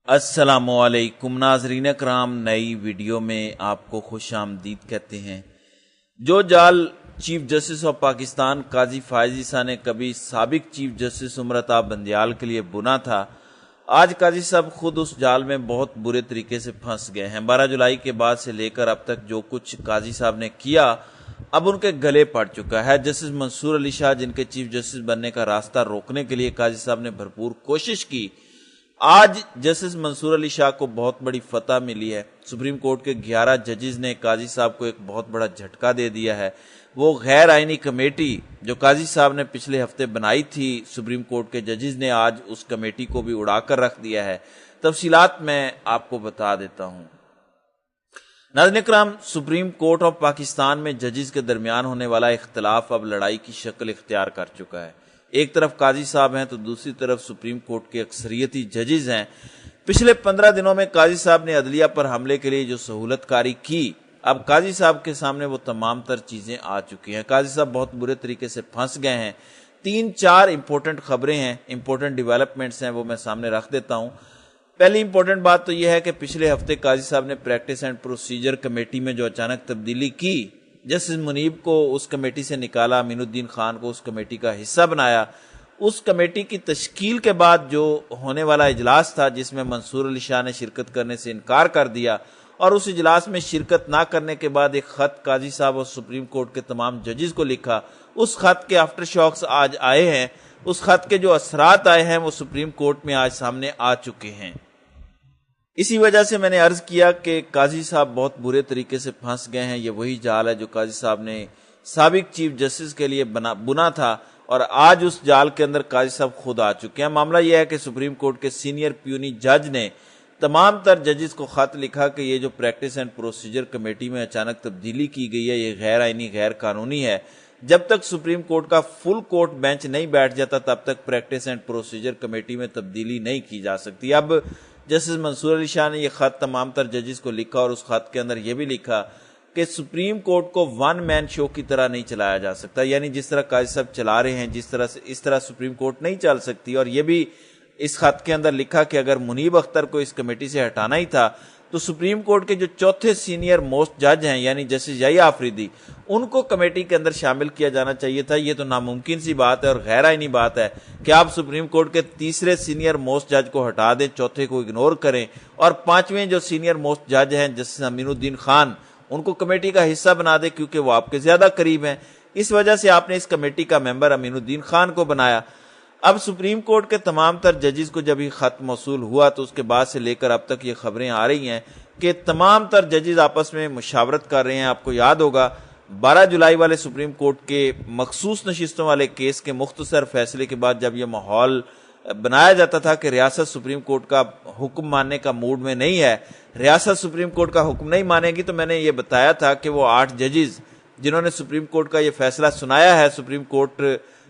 अस्सलामुअलैकुम नाज़रीन कराम, नई वीडियो में आपको खुश आमदीद कहते हैं। जो जाल चीफ जस्टिस ऑफ पाकिस्तान काजी फायज ईसा ने कभी साबिक चीफ जस्टिस उमरताब बंदियाल के लिए बुना था, आज काजी साहब खुद उस जाल में बहुत बुरे तरीके से फंस गए हैं। 12 जुलाई के बाद से लेकर अब तक जो कुछ काजी साहब ने किया अब उनके गले पड़ चुका है। जस्टिस मंसूर अली शाह, जिनके चीफ जस्टिस बनने का रास्ता रोकने के लिए काजी साहब ने भरपूर कोशिश की, आज जस्टिस मंसूर अली शाह को बहुत बड़ी फतह मिली है। सुप्रीम कोर्ट के 11 जजेस ने काजी साहब को एक बहुत बड़ा झटका दे दिया है। वो गैर आईनी कमेटी जो काजी साहब ने पिछले हफ्ते बनाई थी सुप्रीम कोर्ट के जजेस ने, आज उस कमेटी को भी उड़ाकर रख दिया है। तफसीलात मैं आपको बता देता हूं। नाज़रीन इकराम, सुप्रीम कोर्ट ऑफ पाकिस्तान में जजेस के दरमियान होने वाला इख्तिलाफ अब लड़ाई की शक्ल इख्तियार कर चुका है। एक तरफ काजी साहब हैं तो दूसरी तरफ सुप्रीम कोर्ट के अक्सरियती जजेस हैं। पिछले 15 दिनों में काजी साहब ने अदलिया पर हमले के लिए जो सहूलतकारी की, अब काजी साहब के सामने वो तमाम तर चीजें आ चुकी हैं। काजी साहब बहुत बुरे तरीके से फंस गए हैं। 3-4 इंपॉर्टेंट खबरें हैं, इंपॉर्टेंट डेवलपमेंट्स हैं, वो मैं सामने रख देता हूं। पहली इंपॉर्टेंट बात तो यह है कि पिछले हफ्ते काजी साहब ने प्रैक्टिस एंड प्रोसीजर कमेटी में जो अचानक तब्दीली की, जस्टिस मुनीब को उस कमेटी से निकाला, अमीनुद्दीन खान को उस कमेटी का हिस्सा बनाया। उस कमेटी की तश्कील के बाद जो होने वाला इजलास था, जिसमें मंसूर अली शाह ने शिरकत करने से इनकार कर दिया, और उस इजलास में शिरकत ना करने के बाद एक खत काजी साहब और सुप्रीम कोर्ट के तमाम जजेस को लिखा। उस खत के आफ्टर शॉक्स आज आए हैं। उस खत के जो असरात आए हैं वो सुप्रीम कोर्ट में आज सामने आ चुके हैं। इसी वजह से मैंने अर्ज किया कि काजी साहब बहुत बुरे तरीके से फंस गए हैं। ये वही जाल है जो काजी साहब ने साबिक चीफ जस्टिस के लिए बुना था, और आज उस जाल के अंदर काजी साहब खुद आ चुके हैं। मामला यह है कि सुप्रीम कोर्ट के सीनियर प्यूनी जज ने तमाम तर जजेस को खत लिखा कि ये जो प्रैक्टिस एंड प्रोसीजर कमेटी में अचानक तब्दीली की गई है, ये गैर आईनी गैर कानूनी है। जब तक सुप्रीम कोर्ट का फुल कोर्ट बेंच नहीं बैठ जाता तब तक प्रैक्टिस एंड प्रोसीजर कमेटी में तब्दीली नहीं की जा सकती। अब जस्टिस मंसूर अली शाह ने यह खत तमाम तर जजेस को लिखा, और उस खत के अंदर यह भी लिखा कि सुप्रीम कोर्ट को वन मैन शो की तरह नहीं चलाया जा सकता। यानी जिस तरह काजी साहब चला रहे हैं, जिस तरह से इस तरह सुप्रीम कोर्ट नहीं चल सकती। और यह भी इस खत के अंदर लिखा कि अगर मुनीब अख्तर को इस कमेटी से हटाना ही था तो सुप्रीम कोर्ट के जो चौथे सीनियर मोस्ट जज हैं, यानी जस्टिस याहिया आफरीदी, उनको कमेटी के अंदर शामिल किया जाना चाहिए था। ये तो नामुमकिन सी बात है और गैर आईनी बात है कि आप सुप्रीम कोर्ट के तीसरे सीनियर मोस्ट जज को हटा दें, चौथे को इग्नोर करें, और पांचवें जो सीनियर मोस्ट जज हैं जस्टिस अमीनुद्दीन खान, उनको कमेटी का हिस्सा बना दें, क्योंकि वो आपके ज्यादा करीब हैं। इस वजह से आपने इस कमेटी का मेंबर अमीनुद्दीन खान को बनाया। अब सुप्रीम कोर्ट के तमाम तर जजेस को जब ये खत मौसूल हुआ तो उसके बाद से लेकर अब तक ये खबरें आ रही हैं कि तमाम तर जजेस आपस में मुशावरत कर रहे हैं। आपको याद होगा 12 जुलाई वाले सुप्रीम कोर्ट के मखसूस नशिस्तों वाले केस के मुख्तसर फैसले के बाद जब यह माहौल बनाया जाता था कि रियासत सुप्रीम कोर्ट का हुक्म मानने का मूड में नहीं है, रियासत सुप्रीम कोर्ट का हुक्म नहीं मानेगी, तो मैंने ये बताया था कि वो 8 जजेस जिन्होंने सुप्रीम कोर्ट का ये फैसला सुनाया है, सुप्रीम कोर्ट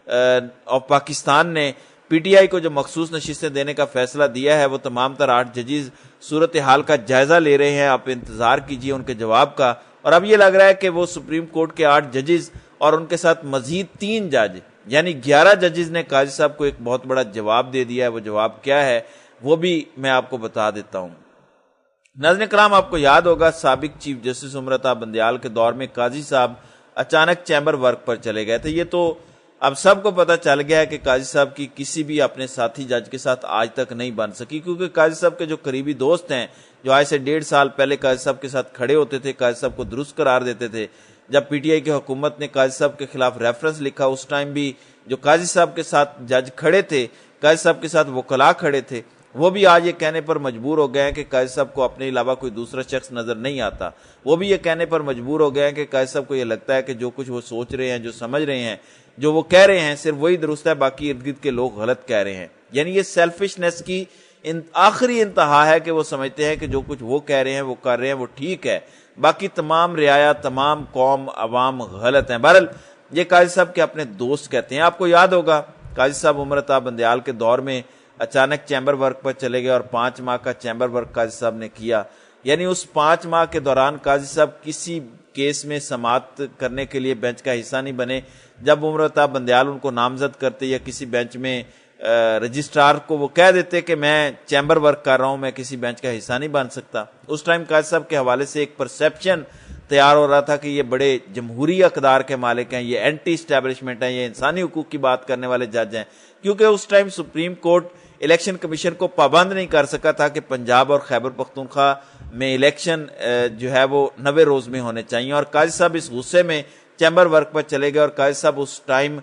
ऑफ पाकिस्तान ने पीटीआई को जो मखसूस नशिस्तें देने का फैसला दिया है, वो तमाम तर 8 जजेस सूरत हाल का जायजा ले रहे हैं। आप इंतजार कीजिए उनके जवाब का। और अब ये लग रहा है कि वो सुप्रीम कोर्ट के 8 जजेस और उनके साथ मजीद 3 जज, यानी 11 जजेस ने काजी साहब को एक बहुत बड़ा जवाब दे दिया है। वो जवाब क्या है वो भी मैं आपको बता देता हूं। नाज़रीन कराम, आपको याद होगा साबिक चीफ जस्टिस उमरताब बंदियाल के दौर में काजी साहब अचानक चैम्बर वर्क पर चले गए थे। ये तो अब सबको पता चल गया है कि काजी साहब की किसी भी अपने साथी जज के साथ आज तक नहीं बन सकी, क्योंकि काजी साहब के जो करीबी दोस्त हैं, जो आज से 1.5 साल पहले काजी साहब के साथ खड़े होते थे, काजी साहब को दुरुस्त करार देते थे, जब पीटीआई की हुकूमत ने काजी साहब के खिलाफ रेफरेंस लिखा, उस टाइम भी जो काजी साहब के साथ जज खड़े थे, काजी साहब के साथ वकला खड़े थे, वो भी आज ये कहने पर मजबूर हो गए हैं कि काजी साहब को अपने अलावा कोई दूसरा शख्स नजर नहीं आता। वो भी ये कहने पर मजबूर हो गए हैं कि काजी साहब को ये लगता है कि जो कुछ वो सोच रहे हैं, जो समझ रहे हैं, जो वो कह रहे हैं, सिर्फ वही दुरुस्त है, बाकी इर्द गिर्द के लोग गलत कह रहे हैं। यानी ये सेल्फिशनेस की आखिरी इंतहा है कि वो समझते हैं कि जो कुछ वो कह रहे हैं, वो कर रहे हैं, वो ठीक है, बाकी तमाम रियाया, तमाम कौम अवाम गलत हैं। बहरहाल ये काजी साहब के अपने दोस्त कहते हैं। आपको याद होगा काजी साहब उमरताब बंदियाल के दौर में अचानक चैम्बर वर्क पर चले गए और 5 माह का चैम्बर वर्क काजी साहब ने किया। यानी उस 5 माह के दौरान काजी साहब किसी केस में समाअत करने के लिए बेंच का हिस्सा नहीं बने। जब उमरताब बंदियाल उनको नामजद करते या किसी बेंच में रजिस्ट्रार को वो कह देते कि मैं चैम्बर वर्क कर रहा हूं, मैं किसी बेंच का हिस्सा नहीं बन सकता। उस टाइम काजी साहब के हवाले से एक परसेप्शन तैयार हो रहा था कि ये बड़े जमहूरी अकदार के मालिक हैं, ये एंटी इस्टेब्लिशमेंट हैं, ये इंसानी हुकूक की बात करने वाले जज हैं, क्योंकि उस time supreme court election commission को पाबंद नहीं कर सका था कि पंजाब और खैबर पख्तूनख्वा में इलेक्शन जो है वो 90 रोज में होने चाहिए। और काजी साहब इस गुस्से में चैम्बर वर्क पर चले गए और काजी साहब उस टाइम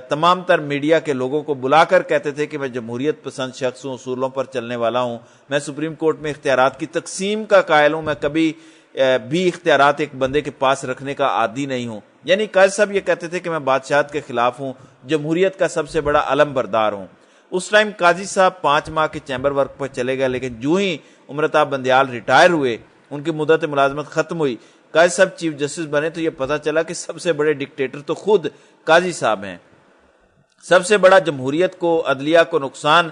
तमाम तर मीडिया के लोगों को बुलाकर कहते थे कि मैं जमहूरियत पसंद शख्स हूं, उसूलों पर चलने वाला हूं, मैं सुप्रीम कोर्ट में इख्तियारात की तकसीम का कायल हूं, मैं कभी भी इख्तियारात एक बंदे के पास रखने का आदी नहीं हूं। यानी काजी साहब ये कहते थे कि मैं बादशाहत के खिलाफ हूं, जमहूरियत का सबसे बड़ा अलम बरदार हूं। उस टाइम काजी साहब 5 माह के चैम्बर वर्क पर चले गए, लेकिन जो ही उमरता बंदयाल रिटायर हुए, उनकी मुद्दत मुलाजमत खत्म हुई, काजी साहब चीफ जस्टिस बने, तो यह पता चला कि सबसे बड़े डिक्टेटर तो खुद काजी साहब हैं। सबसे बड़ा जमहूरियत को, अदलिया को नुकसान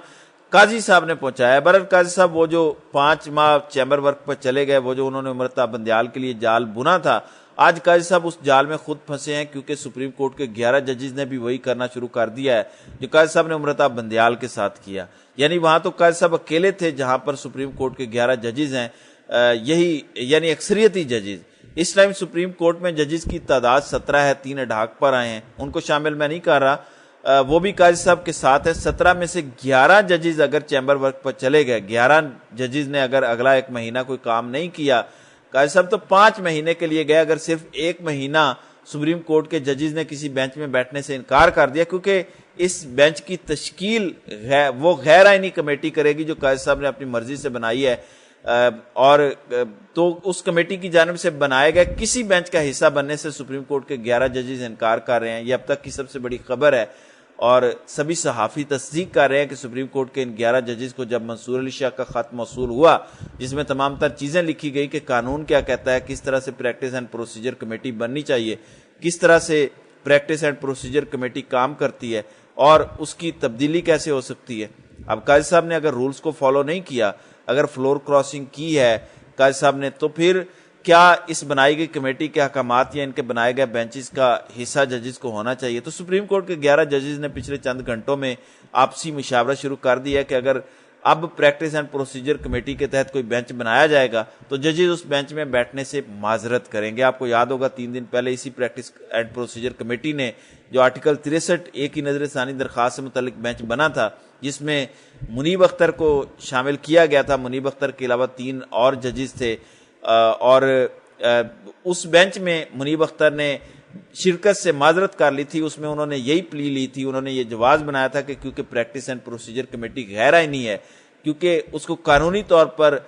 काजी साहब ने पहुंचाया। बहरहाल काजी साहब वो जो 5 माह चैम्बर वर्क पर चले गए, वो जो उन्होंने उमरता बंदयाल के लिए जाल बुना था, आज काजी साहब उस जाल में खुद फंसे हैं, क्योंकि सुप्रीम कोर्ट के 11 जजेस ने भी वही करना शुरू कर दिया है जो काजी साहब ने उमरता बंदयाल के साथ किया। यानी वहां तो काजी साहब अकेले थे, जहां पर सुप्रीम कोर्ट के 11 जजेस हैं, यही यानी अक्सरियती जजेस। इस टाइम सुप्रीम कोर्ट में जजेस की तादाद 17 है, 3 ढाक पर आए हैं, उनको शामिल मैं नहीं कर रहा, वो भी काजी साहब के साथ है। 17 में से 11 जजेस अगर चैम्बर वर्क पर चले गए, 11 जजेस ने अगर अगला 1 महीना कोई काम नहीं किया, काजी साहब तो 5 महीने के लिए गए, अगर सिर्फ 1 महीना सुप्रीम कोर्ट के जजेस ने किसी बेंच में बैठने से इनकार कर दिया, क्योंकि इस बेंच की तश्कील वो गैर आईनी कमेटी करेगी जो काजी साहब ने अपनी मर्जी से बनाई है, और तो उस कमेटी की जानिब से बनाए गए किसी बेंच का हिस्सा बनने से सुप्रीम कोर्ट के 11 जजेस इनकार कर रहे हैं। ये अब तक की सबसे बड़ी खबर है, और सभी सहाफ़ी तस्दीक कर रहे हैं कि सुप्रीम कोर्ट के इन 11 जजेस को जब मंसूर अली शाह का खत मौसूल हुआ, जिसमें तमाम तर चीजें लिखी गई कि कानून क्या कहता है, किस तरह से प्रैक्टिस एंड प्रोसीजर कमेटी बननी चाहिए, किस तरह से प्रैक्टिस एंड प्रोसीजर कमेटी काम करती है और उसकी तब्दीली कैसे हो सकती है। अब काजी साहब ने अगर रूल्स को फॉलो नहीं किया, अगर फ्लोर क्रॉसिंग की है काजी साहब ने, तो फिर क्या इस बनाई गई कमेटी के अहकामात या इनके बनाए गए बेंचेस का हिस्सा जजेस को होना चाहिए। तो सुप्रीम कोर्ट के 11 जजेस ने पिछले चंद घंटों में आपसी मुशावरा शुरू कर दिया कि अगर अब प्रैक्टिस एंड प्रोसीजर कमेटी के तहत कोई बेंच बनाया जाएगा तो जजेस उस बेंच में बैठने से माजरत करेंगे। आपको याद होगा 3 दिन पहले इसी प्रैक्टिस एंड प्रोसीजर कमेटी ने जो आर्टिकल 63 एक ही नजर सानी दरखास्त से मुतल्लिक बेंच बना था, जिसमें मुनीब अख्तर को शामिल किया गया था, मुनीब अख्तर के अलावा 3 और जजेस थे, और उस बेंच में मुनीब अख्तर ने शिरकत से माजरत कर ली थी। उसमें उन्होंने यही प्ली ली थी, उन्होंने ये जवाब बनाया था कि क्योंकि प्रैक्टिस एंड प्रोसीजर कमेटी गैर आईनी है, क्योंकि उसको कानूनी तौर पर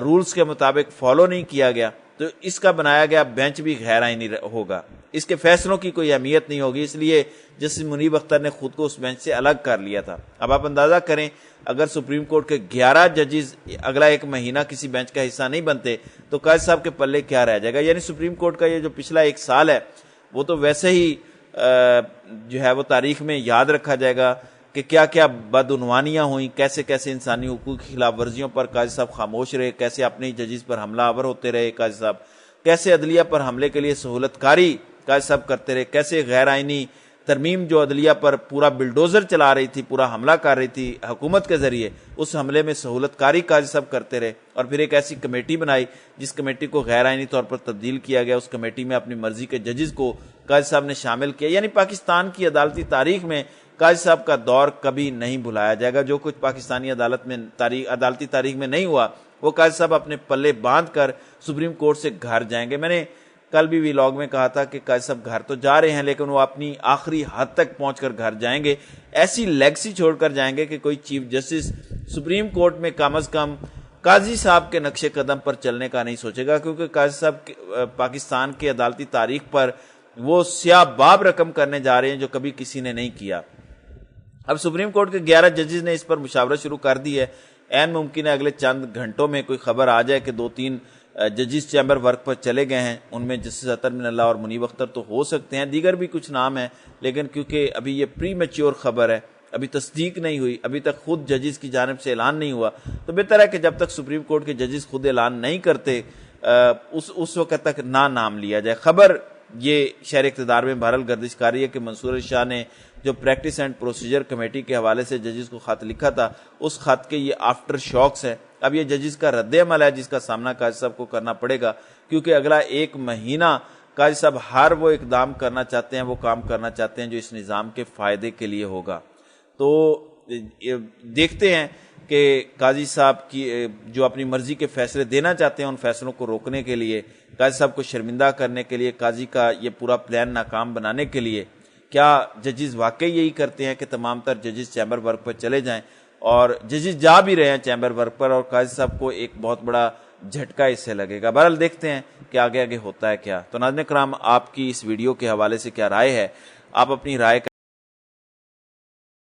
रूल्स के मुताबिक फॉलो नहीं किया गया, तो इसका बनाया गया बेंच भी गैर आईनी होगा, इसके फैसलों की कोई अहमियत नहीं होगी, इसलिए जस्टिस मुनीब अख्तर ने खुद को उस बेंच से अलग कर लिया था। अब आप अंदाजा करें, अगर सुप्रीम कोर्ट के 11 जजेस अगला 1 महीना किसी बेंच का हिस्सा नहीं बनते तो काजी साहब के पल्ले क्या रह जाएगा। यानी सुप्रीम कोर्ट का ये जो पिछला 1 साल है वो तो वैसे ही जो है वो तारीख में याद रखा जाएगा कि क्या क्या बदउनवानियां हुई, कैसे कैसे इंसानी हुकूक की खिलाफ वर्जियों पर काजी साहब खामोश रहे, कैसे अपने जजेस पर हमला आवर होते रहे काजी साहब, कैसे अदलिया पर हमले के लिए सहूलतकारी काजी साहब करते रहे, कैसे गैर आईनी तरमीम जो अदलिया पर पूरा बिल्डोजर चला रही थी, पूरा हमला कर रही थी हुकूमत के जरिए, उस हमले में सहूलतकारी काजी साहब करते रहे, और फिर एक ऐसी कमेटी बनाई जिस कमेटी को गैर आईनी तौर पर तब्दील किया गया। उस कमेटी में अपनी मर्जी के जजेस को काजी साहब ने शामिल किया। यानी पाकिस्तान की अदालती तारीख में काजी साहब का दौर कभी नहीं भुलाया जाएगा। जो कुछ पाकिस्तानी अदालत में अदालती तारीख में नहीं हुआ, वो काजी साहब अपने पल्ले बांध कर सुप्रीम कोर्ट से घर जाएंगे। मैंने कल भी व्लॉग में कहा था कि काजी साहब घर तो जा रहे हैं, लेकिन वो अपनी आखिरी हद तक पहुंचकर घर जाएंगे, ऐसी लेगेसी छोड़कर जाएंगे कि कोई चीफ जस्टिस सुप्रीम कोर्ट में कम अज कम काजी साहब के नक्शे कदम पर चलने का नहीं सोचेगा, क्योंकि काजी साहब पाकिस्तान की अदालती तारीख पर वो स्याह बाब रकम करने जा रहे हैं जो कभी किसी ने नहीं किया। अब सुप्रीम कोर्ट के 11 जजेस ने इस पर मुशावरा शुरू कर दी है। ऐन मुमकिन है अगले चंद घंटों में कोई खबर आ जाए कि 2-3 जजेस चैम्बर वर्क पर चले गए हैं। उनमें जस्टिस अतर मिनल्लाह और मुनीब अख्तर तो हो सकते हैं, दीगर भी कुछ नाम है, लेकिन क्योंकि अभी ये प्री मैच्योर खबर है, अभी तस्दीक नहीं हुई, अभी तक खुद जजेस की जानिब से ऐलान नहीं हुआ, तो बेहतर है कि जब तक सुप्रीम कोर्ट के जजेस खुद ऐलान नहीं करते उस वक्त तक ना नाम लिया जाए। खबर ये शहर इक़्तिदार में बहरहाल गर्दिश कर रही है कि मंसूर अली शाह ने जो प्रैक्टिस एंड प्रोसीजर कमेटी के हवाले से जजेस को खत लिखा था, उस खत के ये आफ्टर शॉक्स है। अब ये जजेस का रद्द अमल है जिसका सामना काजी साहब को करना पड़ेगा, क्योंकि अगला 1 महीना काजी साहब हर वो इकदाम करना चाहते हैं, वो काम करना चाहते हैं जो इस निज़ाम के फ़ायदे के लिए होगा। तो देखते हैं कि काजी साहब की जो अपनी मर्जी के फैसले देना चाहते हैं, उन फैसलों को रोकने के लिए, काजी साहब को शर्मिंदा करने के लिए, काजी का ये पूरा प्लान नाकाम बनाने के लिए क्या जजेस वाकई यही करते हैं कि तमाम तर जजेस चैम्बर वर्क पर चले जाएं, और जजेस जा भी रहे हैं चैम्बर वर्क पर, और काजी साहब को एक बहुत बड़ा झटका इससे लगेगा। बहरहाल देखते हैं कि आगे आगे होता है क्या। तो नाज़रीन किराम, आपकी इस वीडियो के हवाले से क्या राय है? आप अपनी राय